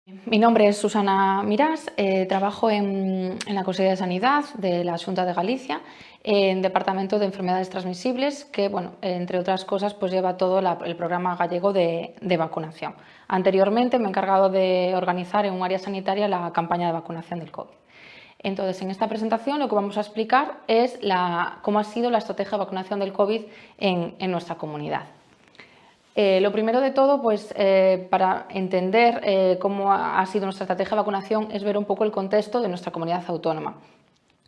Mi nombre es Susana Mirás, trabajo en la Consejería de Sanidad de la Xunta de Galicia, en Departamento de Enfermedades Transmisibles, que, bueno, entre otras cosas, pues lleva todo el programa gallego de vacunación. Anteriormente me he encargado de organizar en un área sanitaria la campaña de vacunación del COVID. Entonces, en esta presentación lo que vamos a explicar es cómo ha sido la estrategia de vacunación del COVID en nuestra comunidad. Lo primero de todo, pues, para entender cómo ha sido nuestra estrategia de vacunación es ver un poco el contexto de nuestra comunidad autónoma.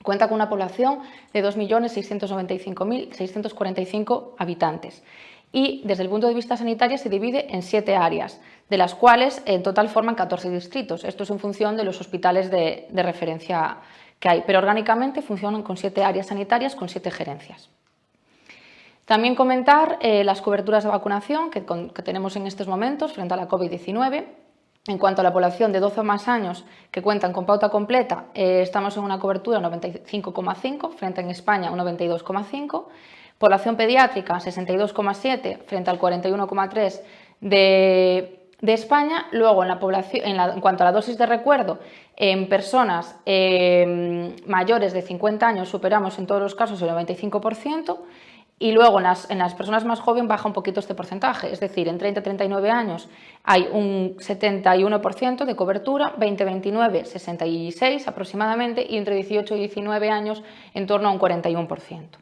Cuenta con una población de 2.695.645 habitantes y desde el punto de vista sanitario se divide en 7 áreas, de las cuales en total forman 14 distritos. Esto es en función de los hospitales de referencia que hay, pero orgánicamente funcionan con 7 áreas sanitarias con 7 gerencias. También comentar las coberturas de vacunación que tenemos en estos momentos frente a la COVID-19. En cuanto a la población de 12 o más años que cuentan con pauta completa, estamos en una cobertura 95,5 frente en España un 92,5. Población pediátrica 62,7 frente al 41,3 de España. Luego, en cuanto a la dosis de recuerdo, en personas mayores de 50 años superamos en todos los casos el 95%. Y luego en las personas más jóvenes baja un poquito este porcentaje, es decir, en 30-39 años hay un 71% de cobertura, 20-29, 66 aproximadamente, y entre 18 y 19 años en torno a un 41%.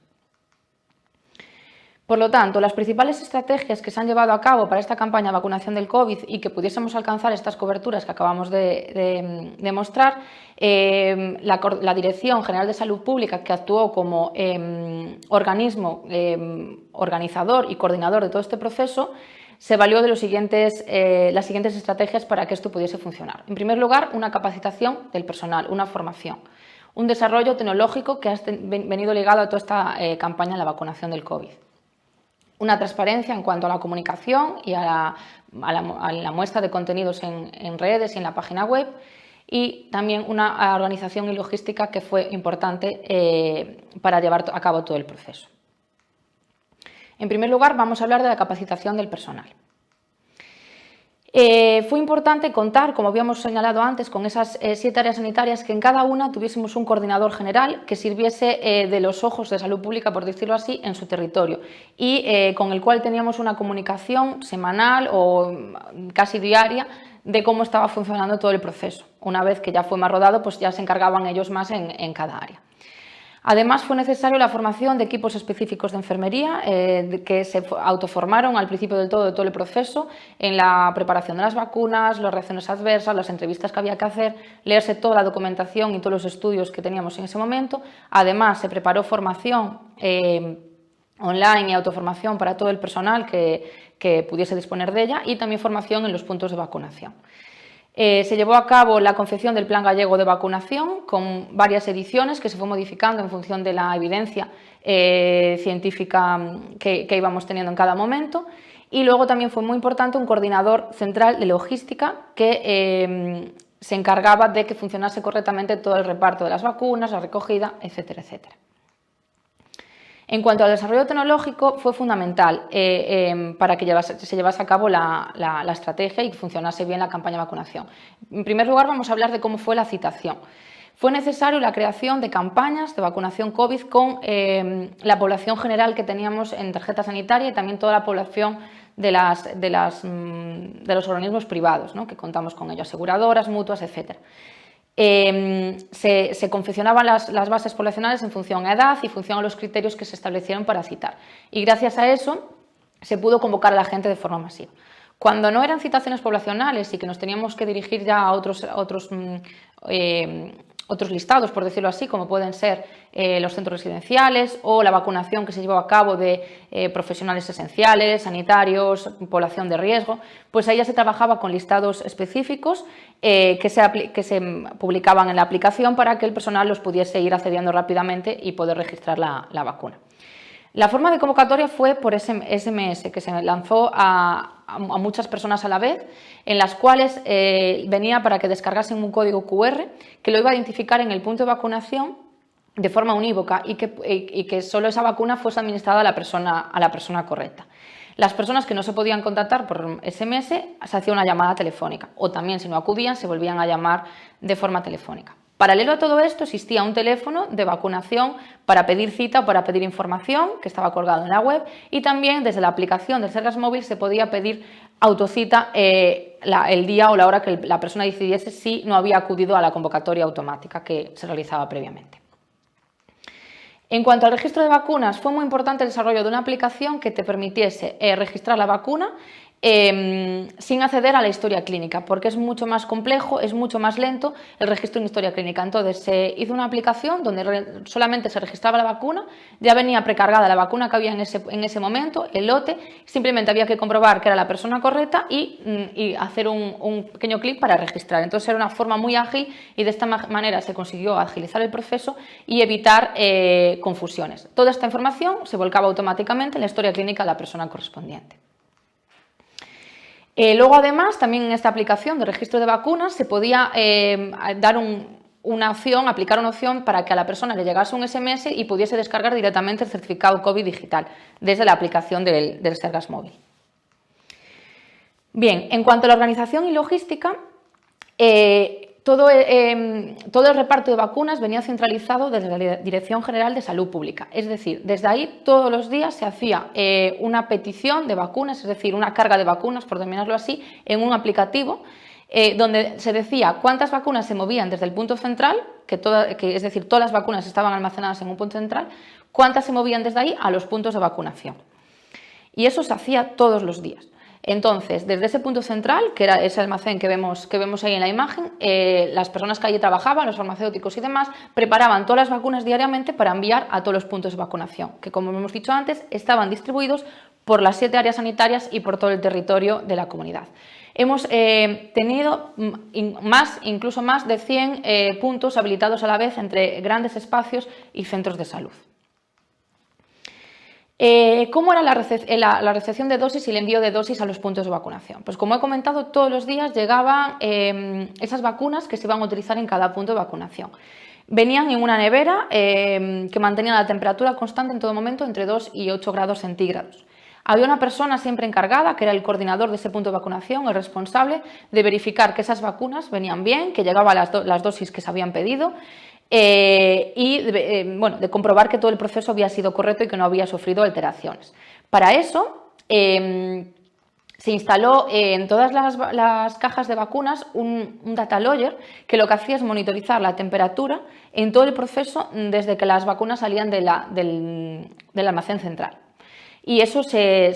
Por lo tanto, las principales estrategias que se han llevado a cabo para esta campaña de vacunación del COVID y que pudiésemos alcanzar estas coberturas que acabamos de mostrar, la Dirección General de Salud Pública, que actuó como organismo organizador y coordinador de todo este proceso, se valió de las siguientes estrategias para que esto pudiese funcionar. En primer lugar, una capacitación del personal, una formación, un desarrollo tecnológico que ha venido ligado a toda esta campaña de la vacunación del COVID. Una transparencia en cuanto a la comunicación y a la muestra de contenidos en redes y en la página web, y también una organización y logística que fue importante para llevar a cabo todo el proceso. En primer lugar, vamos a hablar de la capacitación del personal. Fue importante contar, como habíamos señalado antes, con esas 7 áreas sanitarias, que en cada una tuviésemos un coordinador general que sirviese de los ojos de salud pública, por decirlo así, en su territorio, y con el cual teníamos una comunicación semanal o casi diaria de cómo estaba funcionando todo el proceso. Una vez que ya fue más rodado, pues ya se encargaban ellos más en cada área. Además, fue necesario la formación de equipos específicos de enfermería que se autoformaron al principio de todo el proceso en la preparación de las vacunas, las reacciones adversas, las entrevistas que había que hacer, leerse toda la documentación y todos los estudios que teníamos en ese momento. Además, se preparó formación online y autoformación para todo el personal que pudiese disponer de ella, y también formación en los puntos de vacunación. Se llevó a cabo la confección del Plan Gallego de Vacunación con varias ediciones que se fue modificando en función de la evidencia científica que íbamos teniendo en cada momento, y luego también fue muy importante un coordinador central de logística que se encargaba de que funcionase correctamente todo el reparto de las vacunas, la recogida, etcétera, etcétera. En cuanto al desarrollo tecnológico, fue fundamental para que se llevase a cabo la estrategia y funcionase bien la campaña de vacunación. En primer lugar, vamos a hablar de cómo fue la citación. Fue necesario la creación de campañas de vacunación COVID con la población general que teníamos en tarjeta sanitaria y también toda la población de los organismos privados, ¿no?, que contamos con ellos, aseguradoras, mutuas, etcétera. Se confeccionaban las bases poblacionales en función a edad y en función a los criterios que se establecieron para citar, y gracias a eso se pudo convocar a la gente de forma masiva. Cuando no eran citaciones poblacionales y que nos teníamos que dirigir ya a otros listados, por decirlo así, como pueden ser los centros residenciales o la vacunación que se llevó a cabo de profesionales esenciales, sanitarios, población de riesgo, pues ahí ya se trabajaba con listados específicos que se publicaban en la aplicación para que el personal los pudiese ir accediendo rápidamente y poder registrar la vacuna. La forma de convocatoria fue por SMS, que se lanzó a muchas personas a la vez, en las cuales venía para que descargasen un código QR que lo iba a identificar en el punto de vacunación de forma unívoca y que solo esa vacuna fuese administrada a la persona correcta. Las personas que no se podían contactar por SMS, se hacía una llamada telefónica, o también, si no acudían, se volvían a llamar de forma telefónica. Paralelo a todo esto, existía un teléfono de vacunación para pedir cita o para pedir información, que estaba colgado en la web, y también desde la aplicación del Sergas Móvil se podía pedir autocita el día o la hora que la persona decidiese si no había acudido a la convocatoria automática que se realizaba previamente. En cuanto al registro de vacunas, fue muy importante el desarrollo de una aplicación que te permitiese registrar la vacuna sin acceder a la historia clínica, porque es mucho más complejo, es mucho más lento el registro en historia clínica. Entonces se hizo una aplicación donde solamente se registraba la vacuna, ya venía precargada la vacuna que había en ese momento, el lote, simplemente había que comprobar que era la persona correcta y hacer un pequeño clic para registrar. Entonces era una forma muy ágil y de esta manera se consiguió agilizar el proceso y evitar confusiones. Toda esta información se volcaba automáticamente en la historia clínica de la persona correspondiente. Luego, además, también en esta aplicación de registro de vacunas se podía dar una opción, aplicar una opción para que a la persona le llegase un SMS y pudiese descargar directamente el certificado COVID digital desde la aplicación del Sergas Móvil. Bien, en cuanto a la organización y logística, todo el reparto de vacunas venía centralizado desde la Dirección General de Salud Pública. Es decir, desde ahí todos los días se hacía una petición de vacunas, es decir, una carga de vacunas, por denominarlo así, en un aplicativo donde se decía cuántas vacunas se movían desde el punto central, es decir, todas las vacunas estaban almacenadas en un punto central, cuántas se movían desde ahí a los puntos de vacunación. Y eso se hacía todos los días. Entonces, desde ese punto central, que era ese almacén que vemos ahí en la imagen, las personas que allí trabajaban, los farmacéuticos y demás, preparaban todas las vacunas diariamente para enviar a todos los puntos de vacunación, que como hemos dicho antes, estaban distribuidos por las 7 áreas sanitarias y por todo el territorio de la comunidad. Hemos tenido incluso más de 100 puntos habilitados a la vez entre grandes espacios y centros de salud. ¿Cómo era la recepción de dosis y el envío de dosis a los puntos de vacunación? Pues como he comentado, todos los días llegaban esas vacunas que se iban a utilizar en cada punto de vacunación. Venían en una nevera que mantenía la temperatura constante en todo momento entre 2 y 8 grados centígrados. Había una persona siempre encargada, que era el coordinador de ese punto de vacunación, el responsable de verificar que esas vacunas venían bien, que llegaban las dosis que se habían pedido, de comprobar que todo el proceso había sido correcto y que no había sufrido alteraciones. Para eso se instaló en todas las cajas de vacunas un data logger que lo que hacía es monitorizar la temperatura en todo el proceso desde que las vacunas salían del almacén central. Y eso se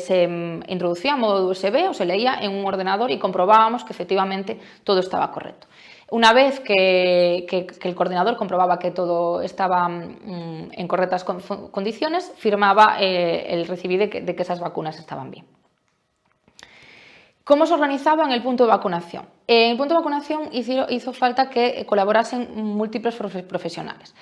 introducía a modo de USB o se leía en un ordenador y comprobábamos que efectivamente todo estaba correcto. Una vez que el coordinador comprobaba que todo estaba en correctas condiciones, firmaba el recibir de que esas vacunas estaban bien. ¿Cómo se organizaba en el punto de vacunación? En el punto de vacunación hizo falta que colaborasen múltiples profesionales.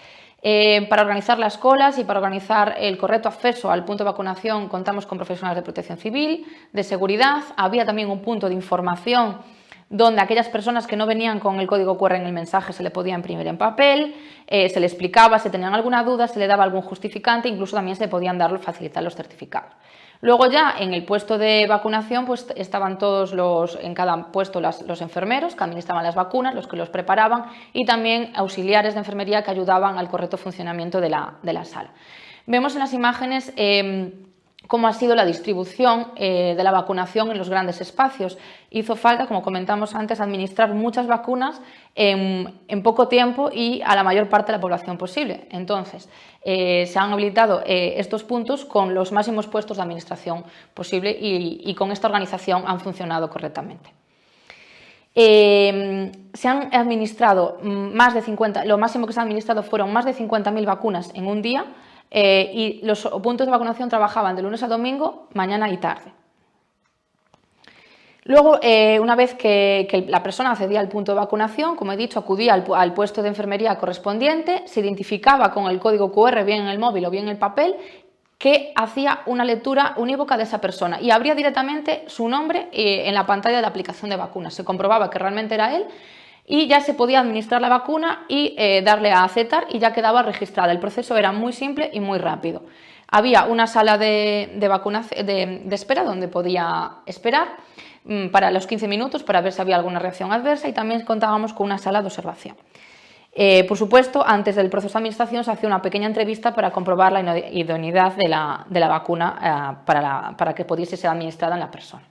Para organizar las colas y para organizar el correcto acceso al punto de vacunación contamos con profesionales de protección civil, de seguridad, había también un punto de información donde aquellas personas que no venían con el código QR en el mensaje se le podía imprimir en papel, se le explicaba, si tenían alguna duda, se le daba algún justificante, incluso también se podían facilitar los certificados. Luego ya en el puesto de vacunación pues estaban en cada puesto los enfermeros que administraban las vacunas, los que los preparaban y también auxiliares de enfermería que ayudaban al correcto funcionamiento de la sala. Vemos en las imágenes cómo ha sido la distribución de la vacunación en los grandes espacios. Hizo falta, como comentamos antes, administrar muchas vacunas en poco tiempo y a la mayor parte de la población posible. Entonces, se han habilitado estos puntos con los máximos puestos de administración posible y con esta organización han funcionado correctamente. Se han administrado lo máximo que se ha administrado fueron más de 50.000 vacunas en un día, y los puntos de vacunación trabajaban de lunes a domingo, mañana y tarde. Luego, una vez que la persona accedía al punto de vacunación, como he dicho, acudía al puesto de enfermería correspondiente, se identificaba con el código QR, bien en el móvil o bien en el papel, que hacía una lectura unívoca de esa persona y abría directamente su nombre en la pantalla de la aplicación de vacunas. Se comprobaba que realmente era él y ya se podía administrar la vacuna y darle a aceptar y ya quedaba registrada. El proceso era muy simple y muy rápido. Había una sala de espera donde podía esperar para los 15 minutos para ver si había alguna reacción adversa, y también contábamos con una sala de observación. Por supuesto, antes del proceso de administración se hacía una pequeña entrevista para comprobar la idoneidad de la vacuna para que pudiese ser administrada en la persona.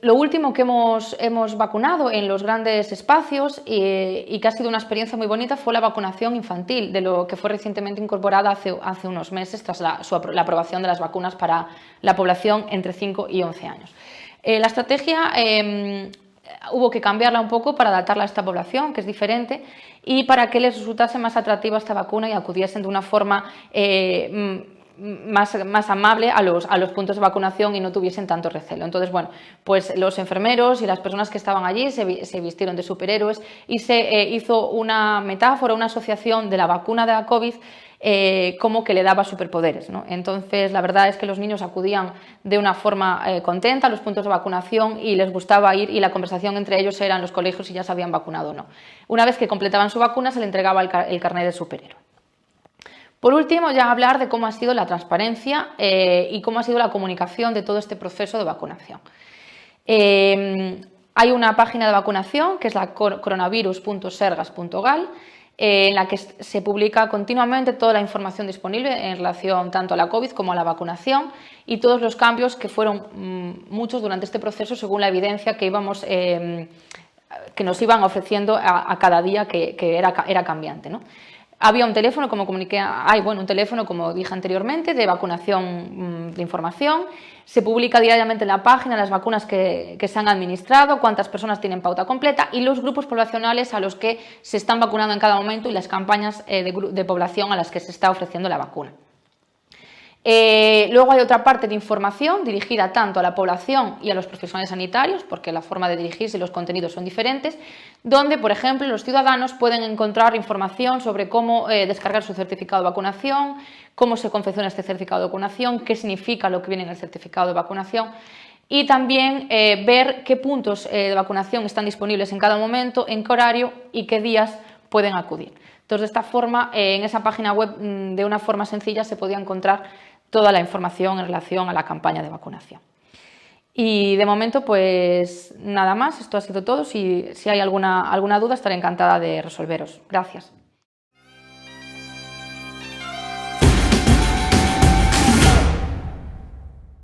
Lo último que hemos vacunado en los grandes espacios y que ha sido una experiencia muy bonita fue la vacunación infantil, de lo que fue recientemente incorporada hace unos meses tras la aprobación de las vacunas para la población entre 5 y 11 años. La estrategia hubo que cambiarla un poco para adaptarla a esta población, que es diferente, y para que les resultase más atractiva esta vacuna y acudiesen de una forma más amable a los puntos de vacunación y no tuviesen tanto recelo. Entonces, bueno, pues los enfermeros y las personas que estaban allí se vistieron de superhéroes y se hizo una metáfora, una asociación de la vacuna de la COVID como que le daba superpoderes, ¿no? Entonces, la verdad es que los niños acudían de una forma contenta a los puntos de vacunación y les gustaba ir, y la conversación entre ellos era en los colegios si ya se habían vacunado o no. Una vez que completaban su vacuna, se le entregaba el carnet de superhéroe. Por último, ya hablar de cómo ha sido la transparencia y cómo ha sido la comunicación de todo este proceso de vacunación. Hay una página de vacunación que es la coronavirus.sergas.gal, en la que se publica continuamente toda la información disponible en relación tanto a la COVID como a la vacunación y todos los cambios que fueron muchos durante este proceso según la evidencia que nos iban ofreciendo a cada día que era cambiante, ¿no? Había un teléfono, como comuniqué, un teléfono, como dije anteriormente, de vacunación de información. Se publica diariamente en la página las vacunas que se han administrado, cuántas personas tienen pauta completa y los grupos poblacionales a los que se están vacunando en cada momento y las campañas de población a las que se está ofreciendo la vacuna. Luego hay otra parte de información dirigida tanto a la población y a los profesionales sanitarios, porque la forma de dirigirse y los contenidos son diferentes, donde, por ejemplo, los ciudadanos pueden encontrar información sobre cómo descargar su certificado de vacunación, cómo se confecciona este certificado de vacunación, qué significa lo que viene en el certificado de vacunación, y también ver qué puntos de vacunación están disponibles en cada momento, en qué horario y qué días pueden acudir. Entonces, de esta forma, en esa página web, de una forma sencilla, se podía encontrar toda la información en relación a la campaña de vacunación. Y de momento, pues nada más, esto ha sido todo. Si hay alguna duda, estaré encantada de resolveros. Gracias.